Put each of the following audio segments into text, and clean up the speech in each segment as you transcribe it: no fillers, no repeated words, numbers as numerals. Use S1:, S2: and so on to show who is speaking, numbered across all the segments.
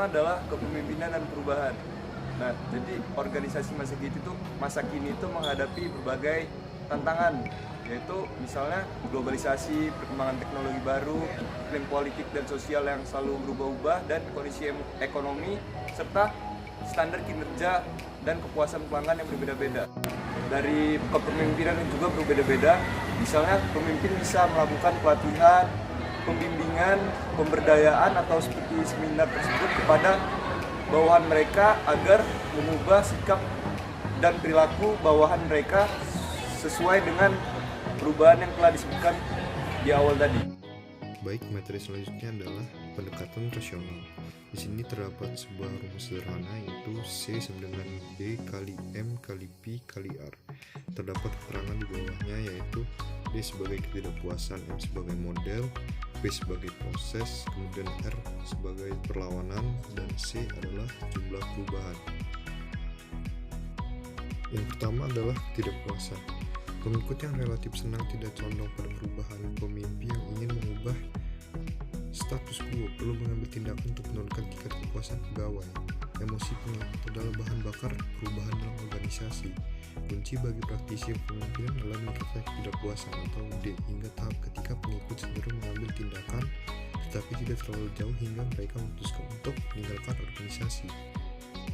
S1: pertama adalah kepemimpinan dan perubahan. Nah, jadi organisasi masa kini itu menghadapi berbagai tantangan, yaitu misalnya globalisasi, perkembangan teknologi baru, iklim politik dan sosial yang selalu berubah-ubah, dan kondisi ekonomi serta standar kinerja dan kepuasan pelanggan yang berbeda-beda. Dari kepemimpinan yang juga berbeda-beda, misalnya pemimpin bisa melakukan pelatihan, pembimbingan, pemberdayaan atau seperti seminar tersebut kepada bawahan mereka agar mengubah sikap dan perilaku bawahan mereka sesuai dengan perubahan yang telah disebutkan di awal tadi.
S2: Baik, materi selanjutnya adalah pendekatan rasional. Di sini terdapat sebuah rumus sederhana, yaitu C sama dengan D kali M kali P kali R. Terdapat keterangan di bawahnya, yaitu D sebagai ketidakpuasan, M sebagai model, P sebagai proses, kemudian R sebagai perlawanan, dan C adalah jumlah perubahan. Yang pertama adalah ketidakpuasan. Pengikut yang relatif senang tidak condong pada perubahan. Pemimpin yang ingin mengubah status quo perlu mengambil tindakan untuk menurunkan tingkat kepuasan pegawai. Emosi pengikut adalah bahan bakar perubahan dalam organisasi. Kunci bagi praktisi kepemimpinan adalah meningkatkan ketidakpuasan atau D hingga tahap ketika pengikut cenderung mengambil tindakan tetapi tidak terlalu jauh hingga mereka memutuskan untuk meninggalkan organisasi.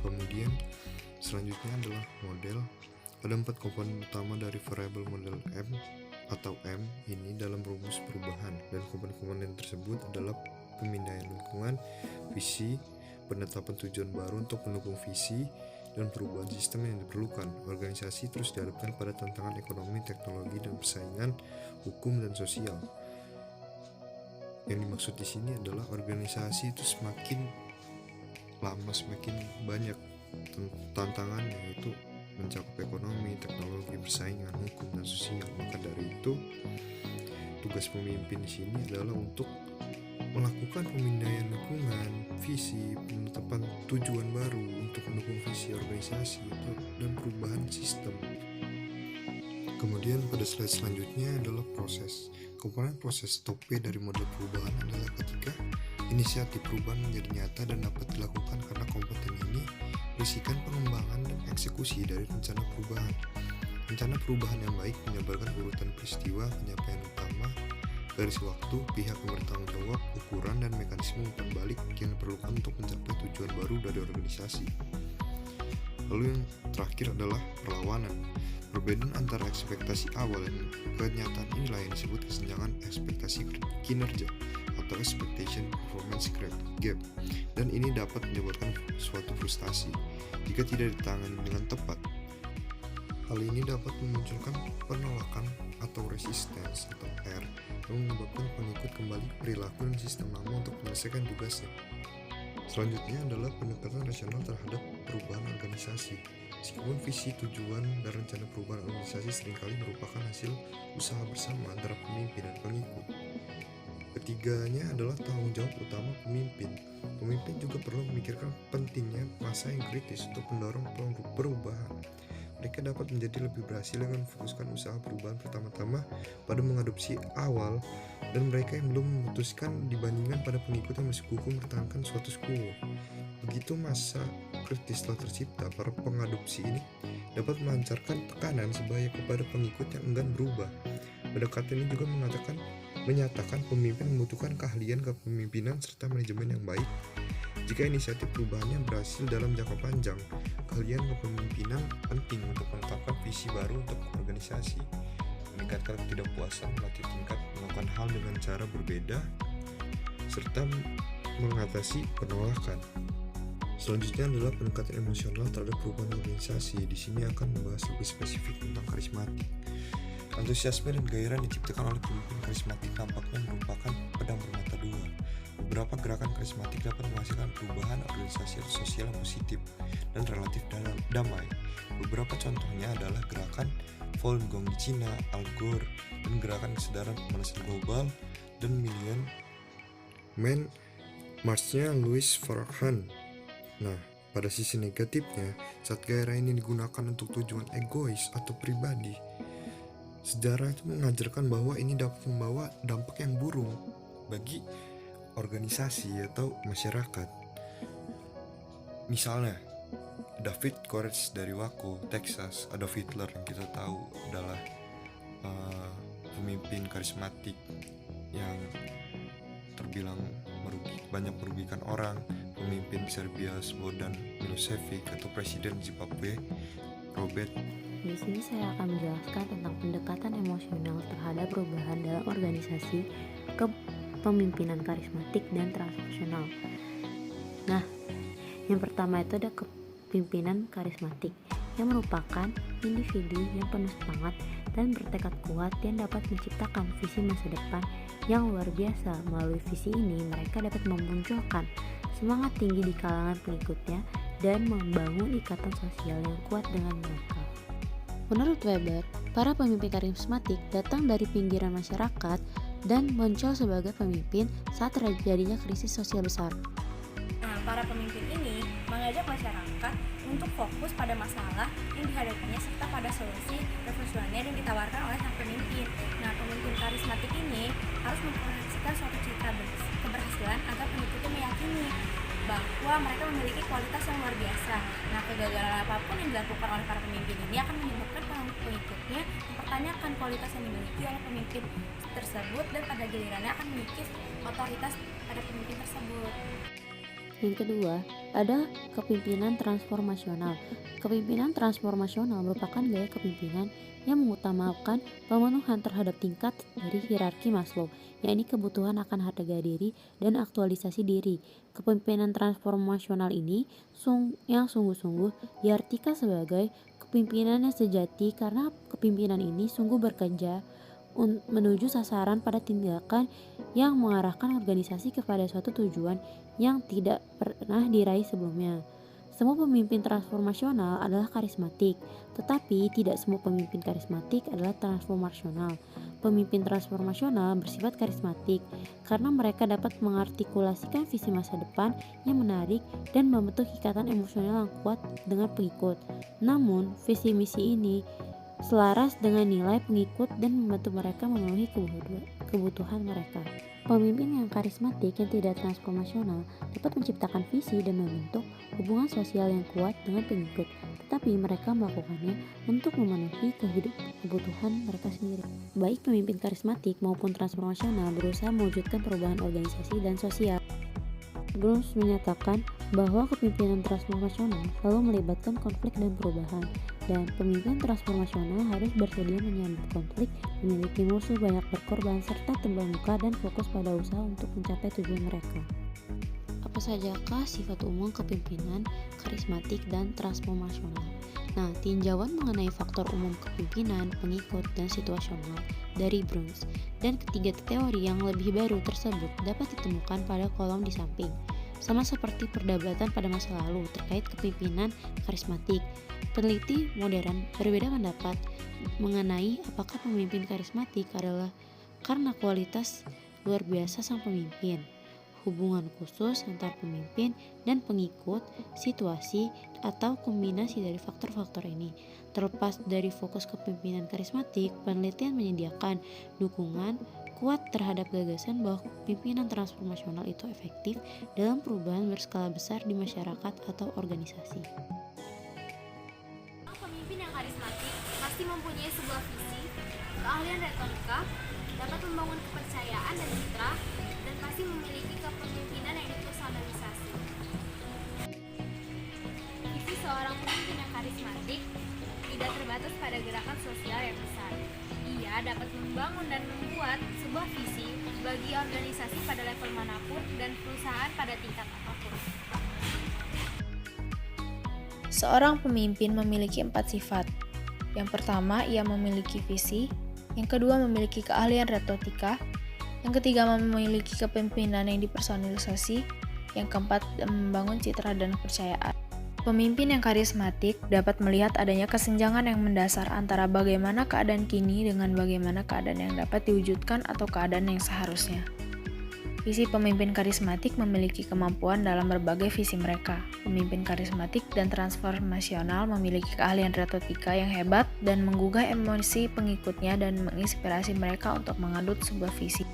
S2: Kemudian selanjutnya adalah model. Ada 4 komponen utama dari variabel model M atau M ini dalam rumus perubahan, dan komponen-komponen tersebut adalah pemindaian lingkungan, visi, penetapan tujuan baru untuk mendukung visi, dan perubahan sistem yang diperlukan. Organisasi terus dihadapkan pada tantangan ekonomi, teknologi, dan persaingan, hukum, dan sosial. Yang dimaksud di sini adalah organisasi itu semakin lama semakin banyak tantangannya, yaitu mencakup ekonomi, teknologi, persaingan, hukum, dan sosial. Maka dari itu, tugas pemimpin di sini adalah untuk melakukan pemindaian lingkungan, visi, penetapan tujuan baru untuk mendukung visi organisasi dan perubahan sistem. Kemudian pada slide selanjutnya adalah proses. Komponen proses atau P dari model perubahan adalah ketika inisiatif perubahan menjadi nyata dan dapat dilakukan karena kompeten ini berisikan pengembangan dan eksekusi dari rencana perubahan. Rencana perubahan yang baik menjabarkan urutan peristiwa, penyampaian utama, garis waktu, pihak yang bertanggung jawab, ukuran, dan mekanisme umpan balik yang diperlukan untuk mencapai tujuan baru dari organisasi. Lalu yang terakhir adalah perlawanan. Perbedaan antara ekspektasi awal dan kenyataan inilah yang disebut kesenjangan ekspektasi kinerja atau expectation performance gap, dan ini dapat menyebabkan suatu frustasi jika tidak ditangani dengan tepat. Hal ini dapat memunculkan penolakan atau resistance atau R yang menyebabkan pengikut kembali perilaku dan sistem lama untuk menyelesaikan tugasnya. Selanjutnya adalah pendekatan rasional terhadap perubahan organisasi. Meskipun visi, tujuan, dan rencana perubahan organisasi seringkali merupakan hasil usaha bersama antara pemimpin dan pengikut. Ketiganya adalah tanggung jawab utama pemimpin. Pemimpin juga perlu memikirkan pentingnya masa yang kritis untuk mendorong perubahan. Mereka dapat menjadi lebih berhasil dengan memfokuskan usaha perubahan pertama-tama pada mengadopsi awal, dan mereka yang belum memutuskan dibandingkan pada pengikut yang bersikukuh mempertahankan status quo. Begitu masa kritis telah tercipta, para pengadopsi ini dapat melancarkan tekanan sebaya kepada pengikut yang enggan berubah. Pendekatan ini juga menyatakan pemimpin membutuhkan keahlian kepemimpinan serta manajemen yang baik. Jika inisiatif perubahannya berhasil dalam jangka panjang, keahlian kepemimpinan penting untuk menetapkan visi baru untuk organisasi, meningkatkan ketidakpuasan, melatih tingkat melakukan hal dengan cara berbeda, serta mengatasi penolakan. Selanjutnya adalah pendekatan emosional terhadap perubahan organisasi. Di sini akan membahas lebih spesifik tentang karismatik. Antusiasme dan gairah diciptakan oleh pemimpin karismatik nampaknya merupakan pedang bermata dua. Beberapa gerakan karismatik dapat menghasilkan perubahan organisasi sosial yang positif dan relatif damai. Beberapa contohnya adalah gerakan Falun Gong di Cina, Al Gore, dan gerakan kesadaran pemanasan global, dan Million Man March-nya Louis Farrakhan. Nah, pada sisi negatifnya, saat gairah ini digunakan untuk tujuan egois atau pribadi, sejarah itu mengajarkan bahwa ini dapat membawa dampak yang buruk bagi organisasi atau masyarakat. Misalnya David Koresh dari Waco, Texas, Adolf Hitler yang kita tahu adalah pemimpin karismatik yang terbilang banyak merugikan orang, pemimpin Serbia Slobodan Milosevic, atau presiden Zimbabwe Robert.
S3: Di sini saya akan menjelaskan tentang pendekatan emosional terhadap perubahan dalam organisasi, kepemimpinan karismatik dan transaksional. Nah, yang pertama itu ada kepemimpinan karismatik, yang merupakan individu yang penuh semangat dan bertekad kuat yang dapat menciptakan visi masa depan yang luar biasa. Melalui visi ini, mereka dapat memunculkan semangat tinggi di kalangan pengikutnya dan membangun ikatan sosial yang kuat dengan mereka. Menurut Weber, para pemimpin karismatik datang dari pinggiran masyarakat dan muncul sebagai pemimpin saat terjadinya krisis sosial besar.
S4: Nah, para pemimpin ini mengajak masyarakat untuk fokus pada masalah yang dihadapinya serta pada solusi revolusioner yang ditawarkan oleh sang pemimpin. Nah, pemimpin karismatik ini harus memproyeksikan suatu citra keberhasilan agar pengikutnya meyakini bahwa mereka memiliki kualitas yang luar biasa. Nah, kegagalan apapun yang dilakukan oleh para pemimpin ini akan menyebabkan pengikutnya mempertanyakan kualitas yang dimiliki oleh pemimpin tersebut dan pada gilirannya akan mengikis otoritas pada pemimpin tersebut.
S3: Yang kedua, ada kepemimpinan transformasional. Kepemimpinan transformasional merupakan gaya kepemimpinan yang mengutamakan pemenuhan terhadap tingkat dari hierarki Maslow, yakni kebutuhan akan harga diri dan aktualisasi diri. Kepemimpinan transformasional ini yang sungguh-sungguh diartikan sebagai kepemimpinan yang sejati karena kepemimpinan ini sungguh bekerja menuju sasaran pada tindakan yang mengarahkan organisasi kepada suatu tujuan yang tidak pernah diraih sebelumnya. Semua pemimpin transformasional adalah karismatik, tetapi tidak semua pemimpin karismatik adalah transformasional. Pemimpin transformasional bersifat karismatik karena mereka dapat mengartikulasikan visi masa depan yang menarik dan membentuk ikatan emosional yang kuat dengan pengikut. Namun, visi misi ini selaras dengan nilai pengikut dan membantu mereka memenuhi kebutuhan mereka. Pemimpin yang karismatik yang tidak transformasional dapat menciptakan visi dan membentuk hubungan sosial yang kuat dengan pengikut, tetapi mereka melakukannya untuk memenuhi kebutuhan mereka sendiri. Baik pemimpin karismatik maupun transformasional berusaha mewujudkan perubahan organisasi dan sosial. Bruns menyatakan bahwa kepemimpinan transformasional selalu melibatkan konflik dan perubahan, dan pemimpin transformasional harus bersedia menyambut konflik, memiliki musuh banyak berkorban, serta terbuka dan fokus pada usaha untuk mencapai tujuan mereka. Apa sajakah sifat umum kepemimpinan karismatik dan transformasional? Nah, tinjauan mengenai faktor umum kepemimpinan, pengikut, dan situasional dari Bruns dan ketiga teori yang lebih baru tersebut dapat ditemukan pada kolom di samping. Sama seperti perdebatan pada masa lalu terkait kepemimpinan karismatik, peneliti modern berbeda pendapat mengenai apakah pemimpin karismatik adalah karena kualitas luar biasa sang pemimpin, hubungan khusus antar pemimpin dan pengikut, situasi, atau kombinasi dari faktor-faktor ini. Terlepas dari fokus kepemimpinan karismatik, penelitian menyediakan dukungan kuat terhadap gagasan bahwa pimpinan transformasional itu efektif dalam perubahan berskala besar di masyarakat atau organisasi.
S4: Pemimpin yang karismatik pasti mempunyai sebuah visi, keahlian retorika, dapat membangun kepercayaan dan citra, dan pasti memiliki kepemimpinan yang dipersonalisasi. Visi seorang pemimpin yang karismatik tidak terbatas pada gerakan sosial yang besar. Ia dapat membangun dan membuat sebuah visi bagi organisasi pada level manapun dan perusahaan pada tingkat apapun.
S5: Seorang pemimpin memiliki 4 sifat. Yang pertama, ia memiliki visi. Yang kedua, memiliki keahlian retorika. Yang ketiga, memiliki kepemimpinan yang dipersonalisasi. Yang keempat, membangun citra dan kepercayaan. Pemimpin yang karismatik dapat melihat adanya kesenjangan yang mendasar antara bagaimana keadaan kini dengan bagaimana keadaan yang dapat diwujudkan atau keadaan yang seharusnya. Visi pemimpin karismatik memiliki kemampuan dalam berbagai visi mereka. Pemimpin karismatik dan transformasional memiliki keahlian retorika yang hebat dan menggugah emosi pengikutnya dan menginspirasi mereka untuk mengadut sebuah visi.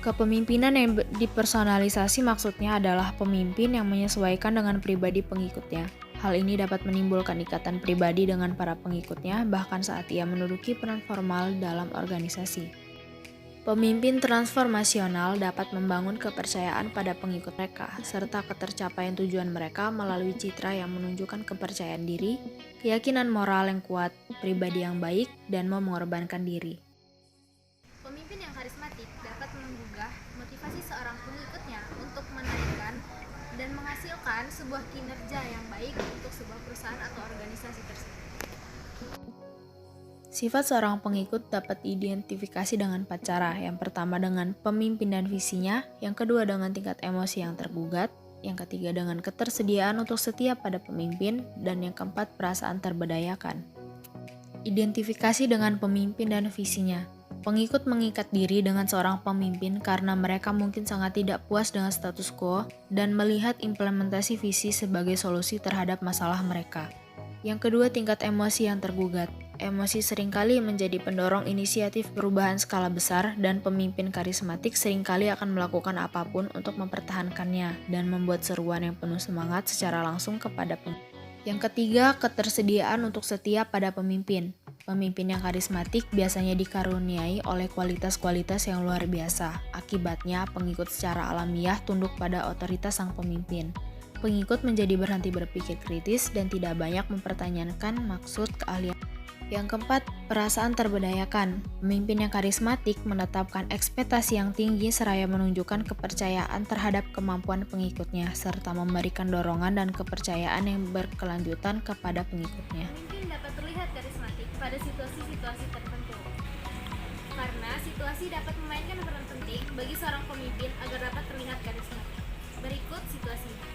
S5: Kepemimpinan yang dipersonalisasi maksudnya adalah pemimpin yang menyesuaikan dengan pribadi pengikutnya. Hal ini dapat menimbulkan ikatan pribadi dengan para pengikutnya, bahkan saat ia menduduki peran formal dalam organisasi. Pemimpin transformasional dapat membangun kepercayaan pada pengikut mereka, serta ketercapaian tujuan mereka melalui citra yang menunjukkan kepercayaan diri, keyakinan moral yang kuat, pribadi yang baik, dan mau mengorbankan diri.
S6: Pemimpin yang karismatik dapat menggugah motivasi seorang pengikutnya untuk menaikkan dan menghasilkan sebuah kinerja yang baik untuk sebuah perusahaan atau organisasi tersebut.
S5: Sifat seorang pengikut dapat diidentifikasi dengan 4 cara. Yang pertama dengan pemimpin dan visinya, yang kedua dengan tingkat emosi yang tergugat, yang ketiga dengan ketersediaan untuk setia pada pemimpin, dan yang keempat perasaan terberdayakan. Identifikasi dengan pemimpin dan visinya. Pengikut mengikat diri dengan seorang pemimpin karena mereka mungkin sangat tidak puas dengan status quo dan melihat implementasi visi sebagai solusi terhadap masalah mereka. Yang kedua, tingkat emosi yang tergugat. Emosi seringkali menjadi pendorong inisiatif perubahan skala besar dan pemimpin karismatik seringkali akan melakukan apapun untuk mempertahankannya dan membuat seruan yang penuh semangat secara langsung kepada pemimpin. Yang ketiga, ketersediaan untuk setia pada pemimpin. Pemimpin yang karismatik biasanya dikaruniai oleh kualitas-kualitas yang luar biasa. Akibatnya, pengikut secara alamiah tunduk pada otoritas sang pemimpin. Pengikut menjadi berhenti berpikir kritis dan tidak banyak mempertanyakan maksud keahlian. Yang keempat, perasaan terberdayakan. Pemimpin yang karismatik menetapkan ekspektasi yang tinggi seraya menunjukkan kepercayaan terhadap kemampuan pengikutnya, serta memberikan dorongan dan kepercayaan yang berkelanjutan kepada pengikutnya.
S6: Pemimpin dapat terlihat karismatik pada situasi-situasi tertentu. Karena situasi dapat memainkan peran penting bagi seorang pemimpin agar dapat terlihat karismatik. Berikut situasinya.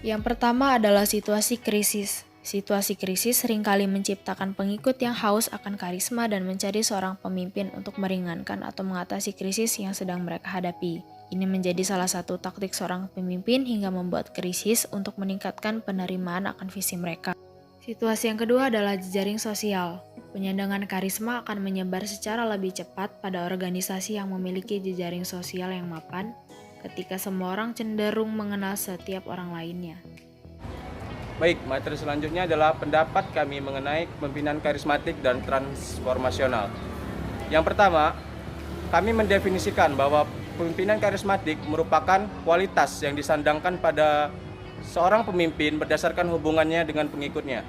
S5: Yang pertama adalah situasi krisis. Situasi krisis seringkali menciptakan pengikut yang haus akan karisma dan mencari seorang pemimpin untuk meringankan atau mengatasi krisis yang sedang mereka hadapi. Ini menjadi salah satu taktik seorang pemimpin hingga membuat krisis untuk meningkatkan penerimaan akan visi mereka. Situasi yang kedua adalah jejaring sosial. Penyandangan karisma akan menyebar secara lebih cepat pada organisasi yang memiliki jejaring sosial yang mapan, ketika semua orang cenderung mengenal setiap orang lainnya.
S7: Baik, materi selanjutnya adalah pendapat kami mengenai kepemimpinan karismatik dan transformasional. Yang pertama, kami mendefinisikan bahwa kepemimpinan karismatik merupakan kualitas yang disandangkan pada seorang pemimpin berdasarkan hubungannya dengan pengikutnya.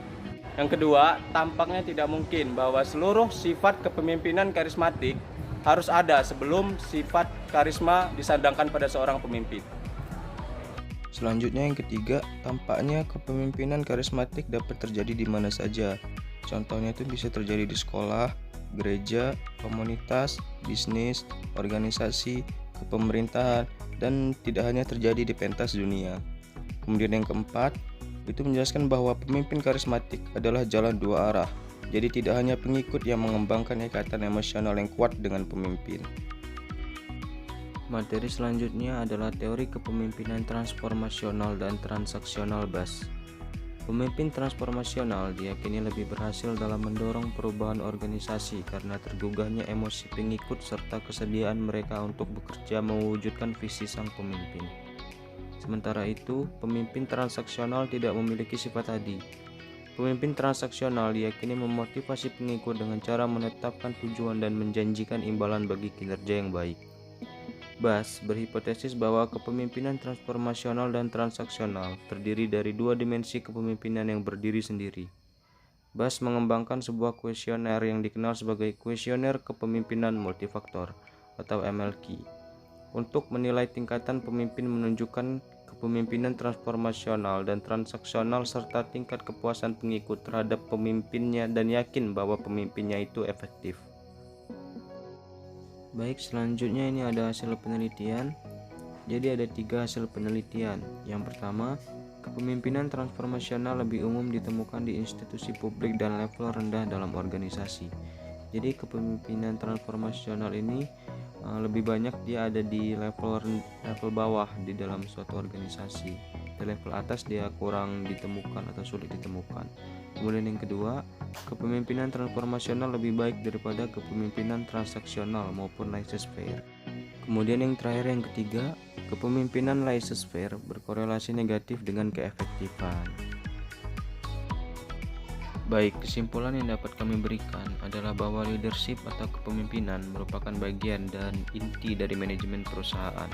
S7: Yang kedua, tampaknya tidak mungkin bahwa seluruh sifat kepemimpinan karismatik harus ada sebelum sifat karisma disandangkan pada seorang pemimpin.
S8: Selanjutnya yang ketiga, tampaknya kepemimpinan karismatik dapat terjadi di mana saja. Contohnya itu bisa terjadi di sekolah, gereja, komunitas, bisnis, organisasi, kepemerintahan, dan tidak hanya terjadi di pentas dunia. Kemudian yang keempat, itu menjelaskan bahwa pemimpin karismatik adalah jalan dua arah. Jadi tidak hanya pengikut yang mengembangkan ikatan emosional yang kuat dengan pemimpin.
S9: Materi selanjutnya adalah teori kepemimpinan transformasional dan transaksional BAS. Pemimpin transformasional diyakini lebih berhasil dalam mendorong perubahan organisasi karena tergugahnya emosi pengikut serta kesediaan mereka untuk bekerja mewujudkan visi sang pemimpin. Sementara itu, pemimpin transaksional tidak memiliki sifat tadi. Pemimpin transaksional diyakini memotivasi pengikut dengan cara menetapkan tujuan dan menjanjikan imbalan bagi kinerja yang baik. BAS berhipotesis bahwa kepemimpinan transformasional dan transaksional terdiri dari dua dimensi kepemimpinan yang berdiri sendiri. BAS mengembangkan sebuah kuesioner yang dikenal sebagai kuesioner kepemimpinan multifaktor atau MLK. Untuk menilai tingkatan pemimpin menunjukkan kepemimpinan transformasional dan transaksional serta tingkat kepuasan pengikut terhadap pemimpinnya dan yakin bahwa pemimpinnya itu efektif. Baik, selanjutnya ini ada hasil penelitian. Jadi ada 3 hasil penelitian. Yang pertama, kepemimpinan transformasional lebih umum ditemukan di institusi publik dan level rendah dalam organisasi. Jadi kepemimpinan transformasional ini lebih banyak dia ada di level bawah di dalam suatu organisasi. Di level atas dia kurang ditemukan atau sulit ditemukan. Kemudian yang kedua, kepemimpinan transformasional lebih baik daripada kepemimpinan transaksional maupun laissez-faire. Kemudian yang terakhir yang ketiga, kepemimpinan laissez-faire berkorelasi negatif dengan keefektifan. Baik, kesimpulan yang dapat kami berikan adalah bahwa leadership atau kepemimpinan merupakan bagian dan inti dari manajemen perusahaan.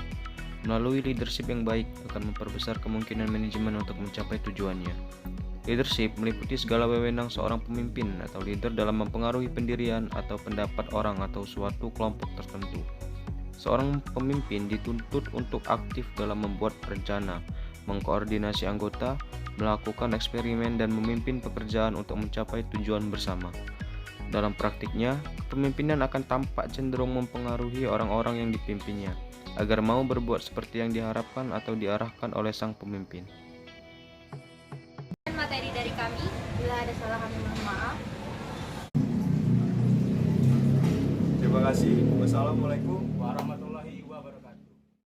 S9: Melalui leadership yang baik akan memperbesar kemungkinan manajemen untuk mencapai tujuannya. Leadership meliputi segala wewenang seorang pemimpin atau leader dalam mempengaruhi pendirian atau pendapat orang atau suatu kelompok tertentu. Seorang pemimpin dituntut untuk aktif dalam membuat rencana, mengkoordinasi anggota, melakukan eksperimen, dan memimpin pekerjaan untuk mencapai tujuan bersama. Dalam praktiknya, kepemimpinan akan tampak cenderung mempengaruhi orang-orang yang dipimpinnya, agar mau berbuat seperti yang diharapkan atau diarahkan oleh sang pemimpin.
S6: Materi dari kami, bila ada salah kami mohon maaf.
S1: Terima kasih. Wassalamualaikum